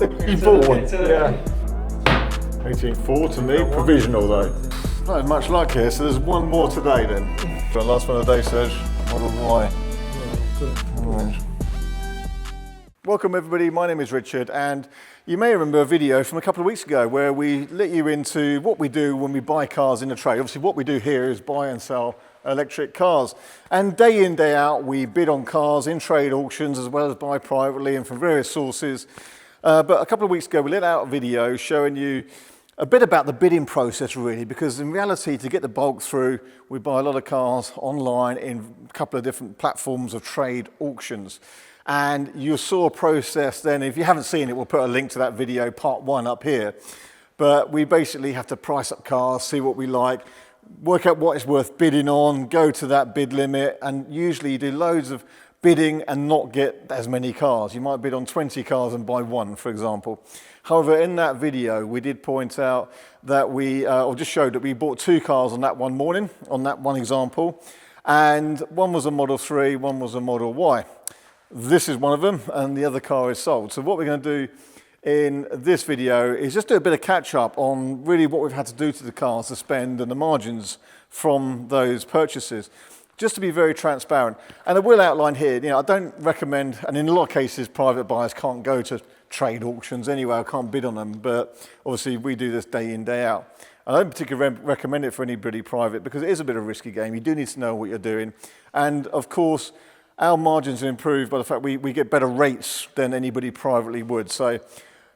You bought one? Yeah. 18.4 to me, provisional though. Not much luck here, so there's one more today then. For the last one of the day, Serge, Model Y. Right. Welcome everybody, my name is Richard, and you may remember a video from a couple of weeks ago where we let you into what we do when we buy cars in the trade. Obviously what we do here is buy and sell electric cars. And day in, day out, we bid on cars in trade auctions as well as buy privately and from various sources. But a couple of weeks ago we let out a video showing you a bit about the bidding process really, because in reality to get the bulk through, we buy a lot of cars online in a couple of different platforms of trade auctions. And you saw a process then, if you haven't seen it, we'll put a link to that video, part one up here. But we basically have to price up cars, see what we like, work out what it's worth bidding on, go to that bid limit, and usually you do loads of bidding and not get as many cars. You might bid on 20 cars and buy one, for example. However, in that video, we did point out that or just showed that we bought 2 cars on that one morning, on that one example, and one was a Model 3, one was a Model Y. This is one of them, and the other car is sold. So what we're going to do in this video is just do a bit of catch up on really what we've had to do to the cars to spend and the margins from those purchases, just to be very transparent. And I will outline here, I don't recommend, and in a lot of cases private buyers can't go to trade auctions anyway, I can't bid on them, but obviously we do this day in, day out. I don't particularly recommend it for anybody private because it is a bit of a risky game. You do need to know what you're doing. And of course, our margins are improved by the fact we get better rates than anybody privately would. So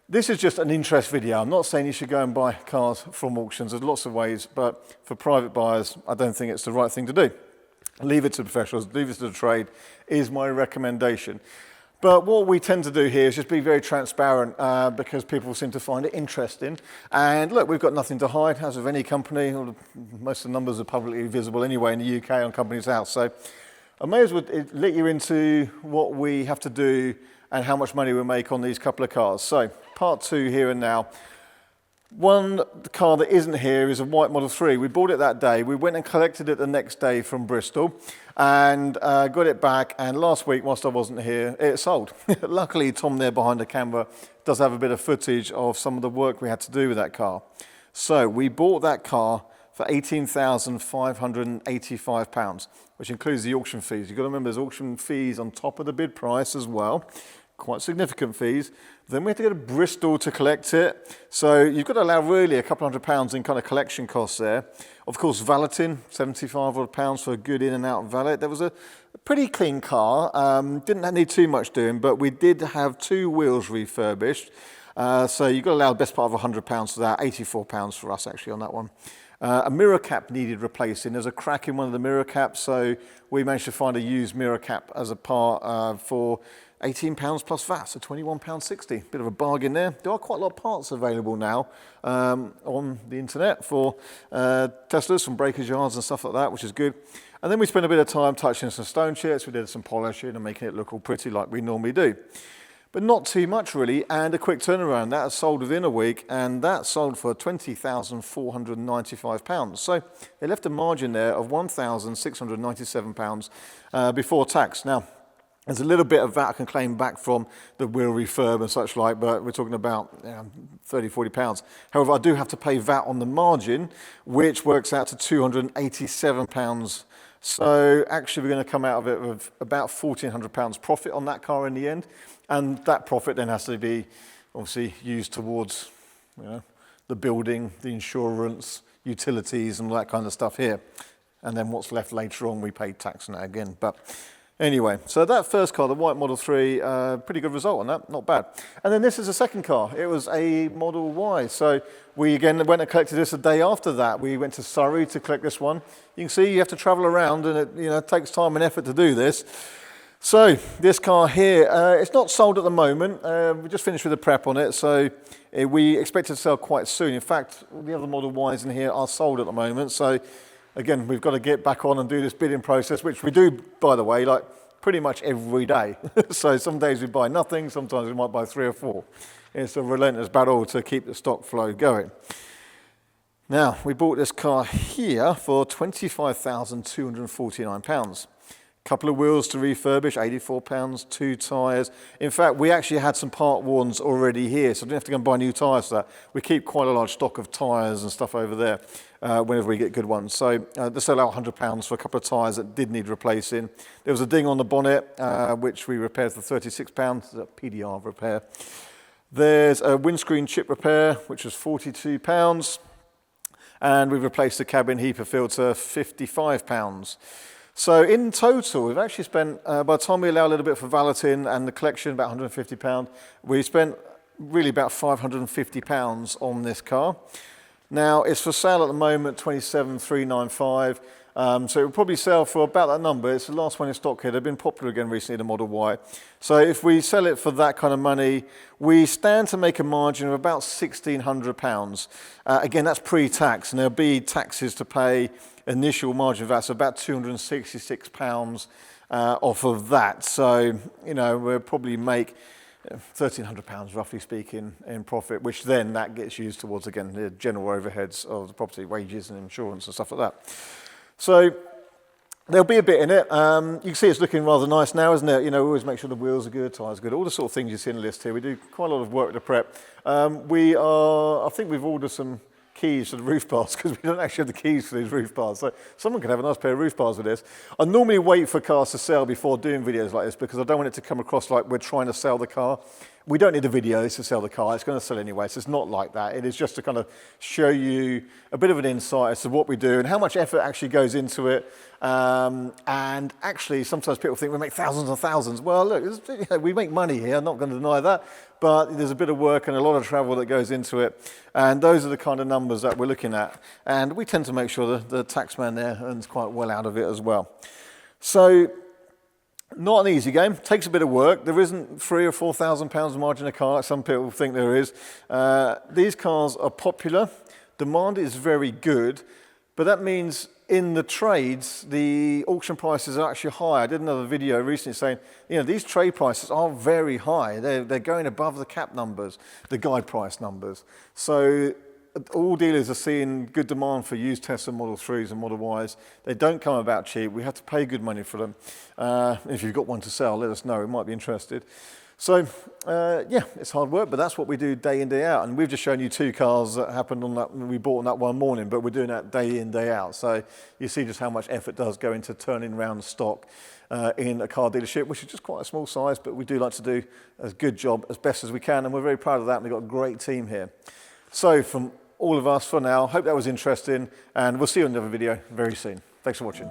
this is just an interest video. I'm not saying you should go and buy cars from auctions. There's lots of ways, but for private buyers, I don't think it's the right thing to do. Leave it to professionals, leave it to the trade is my recommendation. But what we tend to do here is just be very transparent because people seem to find it interesting. And look, we've got nothing to hide, as of any company. Most of the numbers are publicly visible anyway in the UK on Companies House. So I may as well let you into what we have to do and how much money we make on these couple of cars. So part 2 here and now. One car that isn't here is a white Model 3. We bought it that day. We went and collected it the next day from Bristol and got it back. And last week, whilst I wasn't here, it sold. Luckily, Tom there behind the camera does have a bit of footage of some of the work we had to do with that car. So we bought that car for £18,585, which includes the auction fees. You've got to remember there's auction fees on top of the bid price as well, quite significant fees. Then we had to go to Bristol to collect it. So you've got to allow really a couple £100 in kind of collection costs there. Of course, valeting, £75 for a good in and out valet. There was a pretty clean car, didn't need too much doing, but we did have 2 wheels refurbished. So you've got to allow the best part of £100 for that, £84 for us actually on that one. A mirror cap needed replacing. There's a crack in one of the mirror caps, so we managed to find a used mirror cap as a part for £18 plus VAT, so £21.60. Bit of a bargain there. There are quite a lot of parts available now on the internet for Teslas from breakage yards and stuff like that, which is good. And then we spent a bit of time touching some stone chips. We did some polishing and making it look all pretty like we normally do. But not too much really, and a quick turnaround. That has sold within a week, and that sold for £20,495. So it left a margin there of £1,697 before tax. Now, there's a little bit of VAT I can claim back from the wheel refurb and such like, but we're talking about £30, £40. However, I do have to pay VAT on the margin, which works out to £287. So actually, we're going to come out of it with about £1,400 profit on that car in the end. And that profit then has to be obviously used towards the building, the insurance, utilities and all that kind of stuff here. And then what's left later on, we pay tax on that again. But anyway, so that first car, the white Model 3, pretty good result on that, not bad. And then this is the second car. It was a Model Y. So we again went and collected this a day after that. We went to Surrey to collect this one. You can see you have to travel around and it takes time and effort to do this. So this car here, it's not sold at the moment. We just finished with the prep on it, so we expect it to sell quite soon. In fact, the other Model Ys in here are sold at the moment. So again, we've got to get back on and do this bidding process, which we do, by the way, like pretty much every day. So some days we buy nothing, sometimes we might buy 3 or 4. It's a relentless battle to keep the stock flow going. Now, we bought this car here for £25,249. Couple of wheels to refurbish, £84, 2 tyres. In fact, we actually had some part ones already here, so I didn't have to go and buy new tyres for that. We keep quite a large stock of tyres and stuff over there whenever we get good ones. So they sell out £100 for a couple of tyres that did need replacing. There was a ding on the bonnet, which we repaired for £36, a PDR repair. There's a windscreen chip repair, which was £42. And we've replaced the cabin HEPA filter, £55. So in total, we've actually spent, by the time we allow a little bit for valeting and the collection, about £150, we spent really about £550 on this car. Now, it's for sale at the moment, $27,395. So it will probably sell for about that number. It's the last one in stock here. They've been popular again recently, the Model Y. So if we sell it for that kind of money, we stand to make a margin of about £1,600. Again, that's pre-tax, and there'll be taxes to pay. Initial margin of that, so about £266 off of that. So, you know, we'll probably make £1,300, roughly speaking, in profit, which then that gets used towards, again, the general overheads of the property, wages and insurance and stuff like that. So there'll be a bit in it. You can see it's looking rather nice now, isn't it? You know, we always make sure the wheels are good, tyres are good, all the sort of things you see in the list here. We do quite a lot of work to prep. I think we've ordered some keys for the roof bars because we don't actually have the keys for these roof bars. So someone can have a nice pair of roof bars with this. I normally wait for cars to sell before doing videos like this because I don't want it to come across like we're trying to sell the car. We don't need a video to sell the car. It's going to sell anyway, so it's not like that. It is just to kind of show you a bit of an insight as to what we do and how much effort actually goes into it. And actually, sometimes people think we make thousands and thousands. Well, look, we make money here. I'm not going to deny that. But there's a bit of work and a lot of travel that goes into it. And those are the kind of numbers that we're looking at. And we tend to make sure that the taxman there earns quite well out of it as well. So, not an easy game. Takes a bit of work. There isn't £3,000 or £4,000 margin a car like some people think there is. These cars are popular. Demand is very good. But that means in the trades, the auction prices are actually high. I did another video recently saying, you know, these trade prices are very high. They're going above the cap numbers, the guide price numbers. So all dealers are seeing good demand for used Tesla Model 3s and Model Ys. They don't come about cheap. We have to pay good money for them. If you've got one to sell, let us know. We might be interested. So, yeah, it's hard work, but that's what we do day in, day out. And we've just shown you 2 cars that happened on that, we bought on that one morning, but we're doing that day in, day out. So you see just how much effort does go into turning around stock in a car dealership, which is just quite a small size, but we do like to do a good job as best as we can, and we're very proud of that, and we've got a great team here. So from all of us for now, hope that was interesting, and we'll see you in another video very soon. Thanks for watching.